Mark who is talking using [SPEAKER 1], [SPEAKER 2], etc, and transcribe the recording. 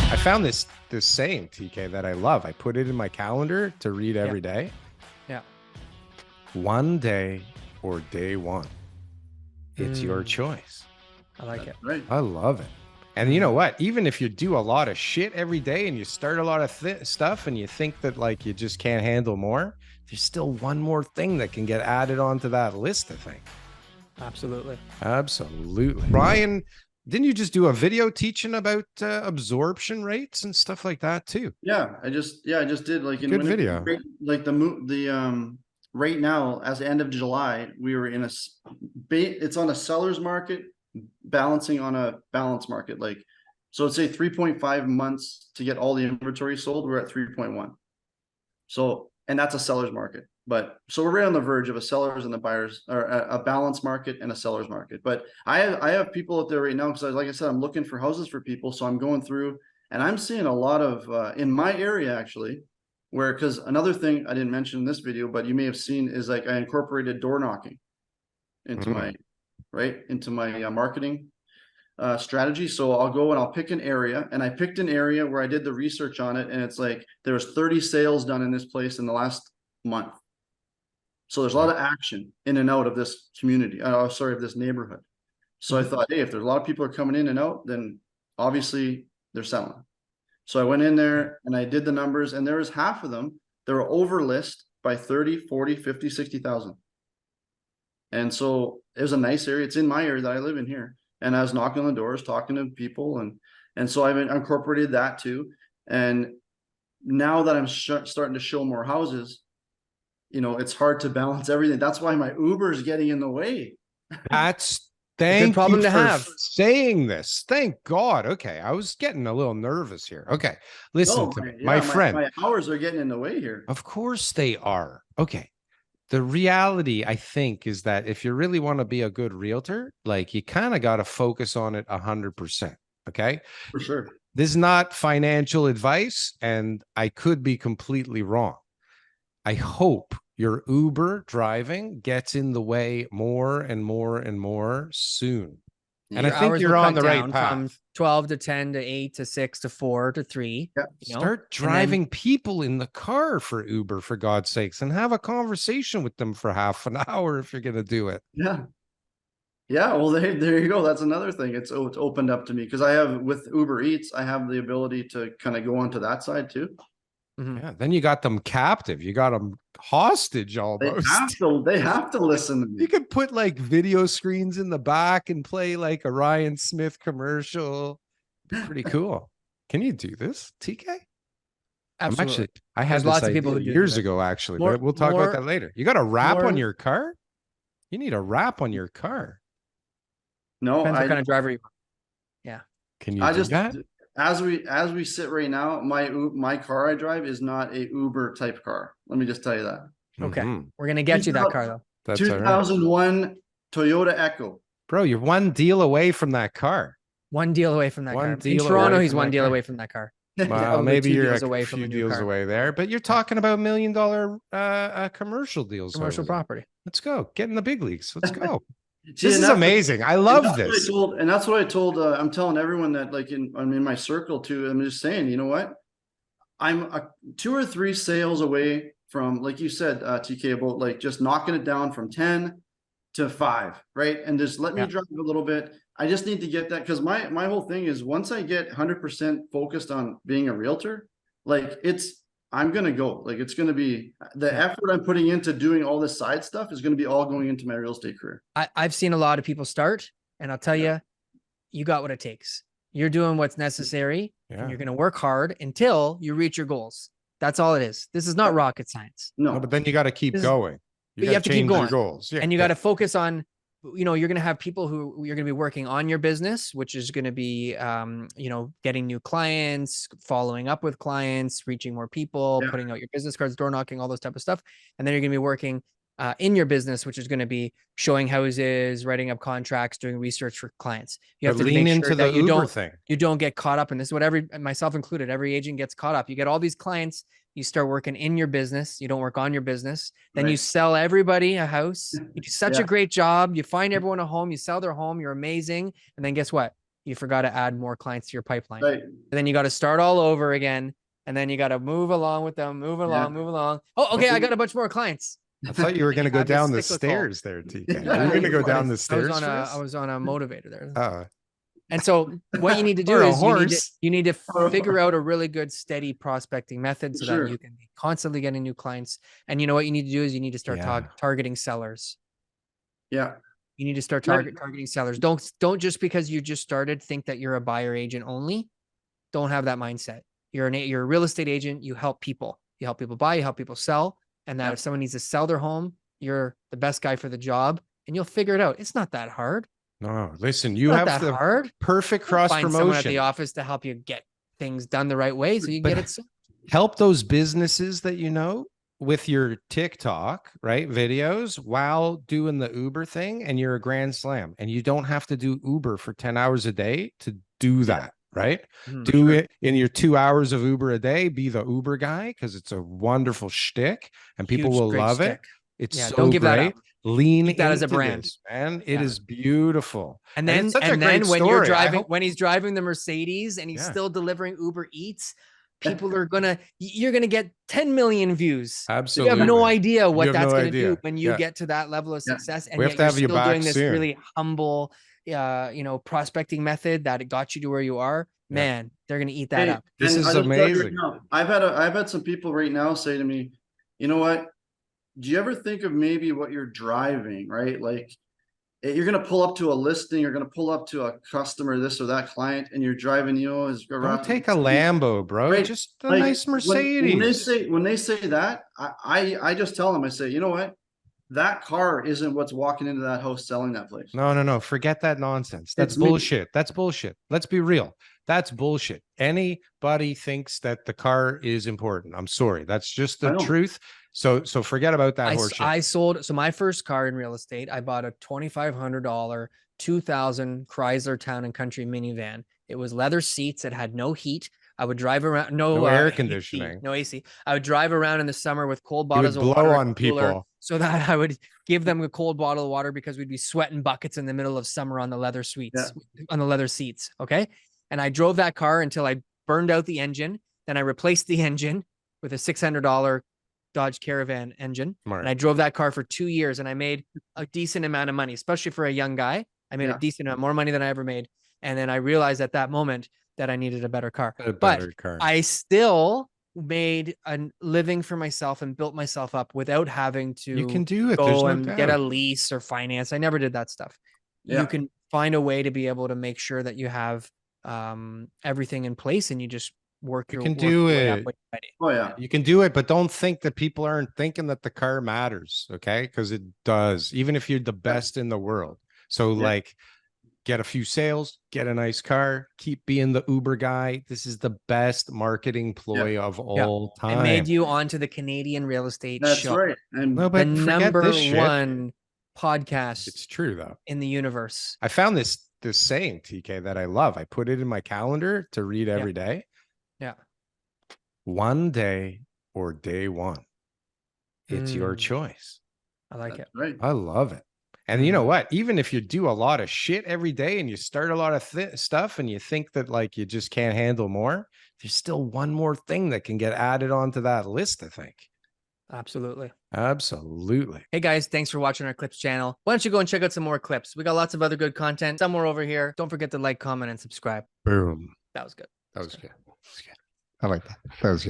[SPEAKER 1] I found this saying, TK, that I love. I put it in my calendar to read every day.
[SPEAKER 2] Yeah.
[SPEAKER 1] One day or day one. It's your choice.
[SPEAKER 2] I like it.
[SPEAKER 3] Right.
[SPEAKER 1] I love it. And you know what? Even if you do a lot of shit every day and you start a lot of stuff and you think that like you just can't handle more, there's still one more thing that can get added onto that list, I think.
[SPEAKER 2] Absolutely.
[SPEAKER 1] Absolutely. Ryan, didn't you just do a video teaching about absorption rates and stuff like that too?
[SPEAKER 3] Yeah, I just did like in
[SPEAKER 1] Good video.
[SPEAKER 3] Like right now as the end of July, we were in it's on a seller's market balancing on a balance market. Like, so let's say 3.5 months to get all the inventory sold. We're at 3.1. So, and that's a seller's market. But so we're right on the verge of a seller's and the buyers, or a balance market and a seller's market. But I have people out there right now because, like I said, I'm looking for houses for people. So I'm going through and I'm seeing a lot of in my area actually, where, because another thing I didn't mention in this video, but you may have seen, is like I incorporated door knocking into my marketing strategy. So I'll go and I'll pick an area, and I picked an area where I did the research on it, and it's like there was 30 sales done in this place in the last month. So there's a lot of action in and out of this community. Of this neighborhood. So I thought, hey, if there's a lot of people are coming in and out, then obviously they're selling. So I went in there and I did the numbers, and there was half of them that were over list by 30, 40, 50, 60,000. And so it was a nice area. It's in my area that I live in here. And I was knocking on the doors, talking to people. And so I've incorporated that too. And now that I'm starting to show more houses, you know, it's hard to balance everything. That's why my Uber is getting in the way.
[SPEAKER 1] Thank
[SPEAKER 2] problem
[SPEAKER 1] you
[SPEAKER 2] to
[SPEAKER 1] for
[SPEAKER 2] have.
[SPEAKER 1] saying this. Thank God. Okay. I was getting a little nervous here. Okay. Listen to me. My friend.
[SPEAKER 3] My hours are getting in the way here.
[SPEAKER 1] Of course they are. Okay. The reality, I think, is that if you really want to be a good realtor, like you kind of got to focus on it 100%. Okay.
[SPEAKER 3] For sure.
[SPEAKER 1] This is not financial advice, and I could be completely wrong. I hope your Uber driving gets in the way more and more and more soon. And
[SPEAKER 2] Your
[SPEAKER 1] I think
[SPEAKER 2] hours
[SPEAKER 1] you're
[SPEAKER 2] will
[SPEAKER 1] on
[SPEAKER 2] cut
[SPEAKER 1] the right
[SPEAKER 2] down
[SPEAKER 1] path.
[SPEAKER 2] from 12 to 10 to 8 to 6 to 4 to 3.
[SPEAKER 3] Yeah.
[SPEAKER 2] You know?
[SPEAKER 1] Start driving people in the car for Uber, for God's sakes, and have a conversation with them for half an hour if you're going to do it.
[SPEAKER 3] Yeah. Yeah. Well, there you go. That's another thing. It's opened up to me because I have, with Uber Eats, I have the ability to kind of go onto that side too.
[SPEAKER 2] Mm-hmm.
[SPEAKER 1] Yeah. Then you got them captive. You got them hostage almost.
[SPEAKER 3] They have to listen to me.
[SPEAKER 1] You could put like video screens in the back and play like a Ryan Smith commercial. Pretty cool. Can you do this, TK?
[SPEAKER 2] Absolutely.
[SPEAKER 1] I had
[SPEAKER 2] There's
[SPEAKER 1] this
[SPEAKER 2] lots of people
[SPEAKER 1] idea
[SPEAKER 2] who do
[SPEAKER 1] years
[SPEAKER 2] that.
[SPEAKER 1] ago, actually,
[SPEAKER 2] More-
[SPEAKER 1] but we'll talk
[SPEAKER 2] more-
[SPEAKER 1] about that later. You got a wrap
[SPEAKER 2] more-
[SPEAKER 1] on your car? You need a wrap on your car.
[SPEAKER 3] No,
[SPEAKER 2] Depends what kind of driver you are.
[SPEAKER 1] Can you do that?
[SPEAKER 3] as we sit right now, my car I drive is not a Uber type car. Let me just tell you that.
[SPEAKER 2] Okay.
[SPEAKER 1] Mhm.
[SPEAKER 2] We're going to get you that car though.
[SPEAKER 1] That's all right.
[SPEAKER 3] 2001 Toyota Echo.
[SPEAKER 1] Bro, you're one deal away from that car.
[SPEAKER 2] One deal away from that
[SPEAKER 1] One
[SPEAKER 2] car. In
[SPEAKER 1] deal
[SPEAKER 2] Toronto,
[SPEAKER 1] away
[SPEAKER 2] he's
[SPEAKER 1] from
[SPEAKER 2] one
[SPEAKER 1] that
[SPEAKER 2] deal
[SPEAKER 1] car.
[SPEAKER 2] away from that car.
[SPEAKER 1] Well,
[SPEAKER 2] Probably
[SPEAKER 1] maybe
[SPEAKER 2] 2
[SPEAKER 1] you're
[SPEAKER 2] deals
[SPEAKER 1] a
[SPEAKER 2] away from
[SPEAKER 1] few
[SPEAKER 2] a new
[SPEAKER 1] deals
[SPEAKER 2] car.
[SPEAKER 1] away there, but you're talking about $1 million commercial deals.
[SPEAKER 2] Commercial
[SPEAKER 1] over there.
[SPEAKER 2] property.
[SPEAKER 1] Let's go. Get in the big leagues. Let's go.
[SPEAKER 3] See,
[SPEAKER 1] This
[SPEAKER 3] and
[SPEAKER 1] is
[SPEAKER 3] that's
[SPEAKER 1] amazing. I
[SPEAKER 3] and
[SPEAKER 1] love
[SPEAKER 3] that's
[SPEAKER 1] this.
[SPEAKER 3] and that's what I told. I'm telling everyone that, like, I'm in my circle too. I'm just saying, you know what? I'm 2 or 3 sales away from, like you said, TK, about like just knocking it down from 10 to 5, right? And just let me drive a little bit. I just need to get that, because my whole thing is, once I get 100% focused on being a realtor, like I'm going to go, like, it's going to be the effort I'm putting into doing all this side stuff is going to be all going into my real estate career.
[SPEAKER 2] I've seen a lot of people start, and I'll tell you, you got what it takes. You're doing what's necessary, and you're going to work hard until you reach your goals. That's all it is. This is not rocket science.
[SPEAKER 1] No, but then you got to keep going.
[SPEAKER 2] You have to keep
[SPEAKER 1] change your
[SPEAKER 2] going.
[SPEAKER 1] goals. Yeah.
[SPEAKER 2] And you got to focus on, you know, you're going to have people who you're going to be working on your business, which is going to be, you know, getting new clients, following up with clients, reaching more people, putting out your business cards, door knocking, all those type of stuff. And then you're going to be working in your business, which is going to be showing houses, writing up contracts, doing research for clients. You have to
[SPEAKER 1] lean
[SPEAKER 2] make
[SPEAKER 1] into
[SPEAKER 2] sure
[SPEAKER 1] the
[SPEAKER 2] that you
[SPEAKER 1] Uber
[SPEAKER 2] don't,
[SPEAKER 1] thing.
[SPEAKER 2] you don't get caught up in this. What myself included, every agent gets caught up. You get all these clients, you start working in your business. You don't work on your business. Then you sell everybody a house. You do such a great job. You find everyone a home. You sell their home. You're amazing. And then guess what? you forgot to add more clients to your pipeline.
[SPEAKER 3] Right.
[SPEAKER 2] And then you got to start all over again. And then you got to move along with them, move along, move along. Oh, okay. I got a bunch more clients.
[SPEAKER 1] I thought you were going to go
[SPEAKER 2] have this
[SPEAKER 1] down the
[SPEAKER 2] cyclical.
[SPEAKER 1] stairs there, TK.
[SPEAKER 3] Yeah,
[SPEAKER 1] Are you going to go down the
[SPEAKER 2] I
[SPEAKER 1] stairs
[SPEAKER 2] was on a motivator there.
[SPEAKER 1] Oh,
[SPEAKER 2] And so what you need to do
[SPEAKER 1] Or a
[SPEAKER 2] is
[SPEAKER 1] horse.
[SPEAKER 2] you need to figure out a really good, steady prospecting method so
[SPEAKER 3] Sure.
[SPEAKER 2] that you can be constantly getting new clients. And you know what you need to do is you need to start targeting sellers.
[SPEAKER 3] Yeah.
[SPEAKER 2] You need to start targeting sellers. Don't just because you just started think that you're a buyer agent only. Don't have that mindset. You're a real estate agent. You help people. You help people buy. You help people sell. And that if someone needs to sell their home, you're the best guy for the job, and you'll figure it out. It's not that hard.
[SPEAKER 1] no, listen, you have the perfect cross
[SPEAKER 2] Find someone at the
[SPEAKER 1] promotion.
[SPEAKER 2] office to help you get things done the right way so you can get it sold.
[SPEAKER 1] Help those businesses that you know with your TikTok, right? Videos while doing the Uber thing, and you're a grand slam. And you don't have to do Uber for 10 hours a day to do that, right? Do it in your 2 hours of Uber a day, be the Uber guy, because it's a wonderful shtick and people will love it. It's so
[SPEAKER 2] don't give
[SPEAKER 1] great.
[SPEAKER 2] that up.
[SPEAKER 1] Lean
[SPEAKER 2] Keep that as a
[SPEAKER 1] into
[SPEAKER 2] brand.
[SPEAKER 1] this, man. It is beautiful.
[SPEAKER 2] And then,
[SPEAKER 1] it's such a great
[SPEAKER 2] when
[SPEAKER 1] story.
[SPEAKER 2] you're driving, when he's driving the Mercedes and he's
[SPEAKER 1] Yeah.
[SPEAKER 2] still delivering Uber Eats, people are you're gonna get 10 million views.
[SPEAKER 1] Absolutely.
[SPEAKER 2] You have no idea what
[SPEAKER 1] have
[SPEAKER 2] that's
[SPEAKER 1] no
[SPEAKER 2] gonna
[SPEAKER 1] idea.
[SPEAKER 2] do when you get to that level of success. And
[SPEAKER 1] We have
[SPEAKER 2] yet
[SPEAKER 1] to
[SPEAKER 2] you're
[SPEAKER 1] have you
[SPEAKER 2] still
[SPEAKER 1] back
[SPEAKER 2] doing this
[SPEAKER 1] soon.
[SPEAKER 2] really humble, prospecting method that it got you to where you are. Man, they're gonna eat that up.
[SPEAKER 1] This
[SPEAKER 3] And
[SPEAKER 1] is
[SPEAKER 3] I'll just tell you
[SPEAKER 1] amazing.
[SPEAKER 3] right now, I've had some people right now say to me, you know what? Do you ever think of maybe what you're driving, right? Like you're going to pull up to a listing, you're going to pull up to a customer, this or that client, and you're driving,
[SPEAKER 1] Don't take a Lambo, bro.
[SPEAKER 3] Right.
[SPEAKER 1] Just a
[SPEAKER 3] Like,
[SPEAKER 1] nice Mercedes.
[SPEAKER 3] when they say that, I just tell them, I say, you know what? That car isn't what's walking into that house selling that place.
[SPEAKER 1] No. Forget that nonsense. That's
[SPEAKER 3] It's me.
[SPEAKER 1] bullshit. That's bullshit. Let's be real. That's bullshit. Anybody thinks that the car is important. I'm sorry. That's just the truth. So forget about that horseshit.
[SPEAKER 2] I sold, so my first car in real estate, I bought a $2,500 2000 Chrysler Town and Country minivan. It was leather seats. It had no heat. I would drive around, no
[SPEAKER 1] air
[SPEAKER 2] AC,
[SPEAKER 1] conditioning,
[SPEAKER 2] no AC. I would drive around in the summer with cold
[SPEAKER 1] You
[SPEAKER 2] bottles
[SPEAKER 1] would
[SPEAKER 2] of
[SPEAKER 1] blow
[SPEAKER 2] water
[SPEAKER 1] on people.
[SPEAKER 2] so that I would give them a cold bottle of water because we'd be sweating buckets in the middle of summer on the leather on the leather seats. Okay. And I drove that car until I burned out the engine. Then I replaced the engine with a $600 Dodge Caravan engine. And I drove that car for 2 years and I made a decent amount of money, especially for a young guy. I made a decent amount more money than I ever made. And then I realized at that moment that I needed a better car. I still made a living for myself and built myself up without having to
[SPEAKER 1] You can do it.
[SPEAKER 2] go and get a lease or finance. I never did that stuff.
[SPEAKER 3] Yeah.
[SPEAKER 2] You can find a way to be able to make sure that you have everything in place and you just work your way up when you're ready.
[SPEAKER 3] Oh yeah.
[SPEAKER 1] You can do it, but don't think that people aren't thinking that the car matters. Okay. Because it does, even if you're the best in the world. So like get a few sales, get a nice car, keep being the Uber guy. This is the best marketing ploy of all time.
[SPEAKER 2] I made you onto the Canadian real estate
[SPEAKER 3] That's
[SPEAKER 2] show.
[SPEAKER 3] right. And
[SPEAKER 1] No,
[SPEAKER 2] The
[SPEAKER 1] but forget
[SPEAKER 2] number
[SPEAKER 1] this shit.
[SPEAKER 2] one podcast
[SPEAKER 1] It's true though.
[SPEAKER 2] in the universe.
[SPEAKER 1] I found this saying, TK, that I love. I put it in my calendar to read every day.
[SPEAKER 2] Yeah.
[SPEAKER 1] One day or day one. It's your choice.
[SPEAKER 2] I like it.
[SPEAKER 3] Right.
[SPEAKER 1] I love it. And you know what? Even if you do a lot of shit every day and you start a lot of stuff and you think that like you just can't handle more, there's still one more thing that can get added onto that list, I think.
[SPEAKER 2] Absolutely.
[SPEAKER 1] Absolutely.
[SPEAKER 2] Hey guys, thanks for watching our clips channel. Why don't you go and check out some more clips? We got lots of other good content somewhere over here. Don't forget to like, comment, and subscribe.
[SPEAKER 1] Boom.
[SPEAKER 2] That was good.
[SPEAKER 1] That was good. I like that. That was good.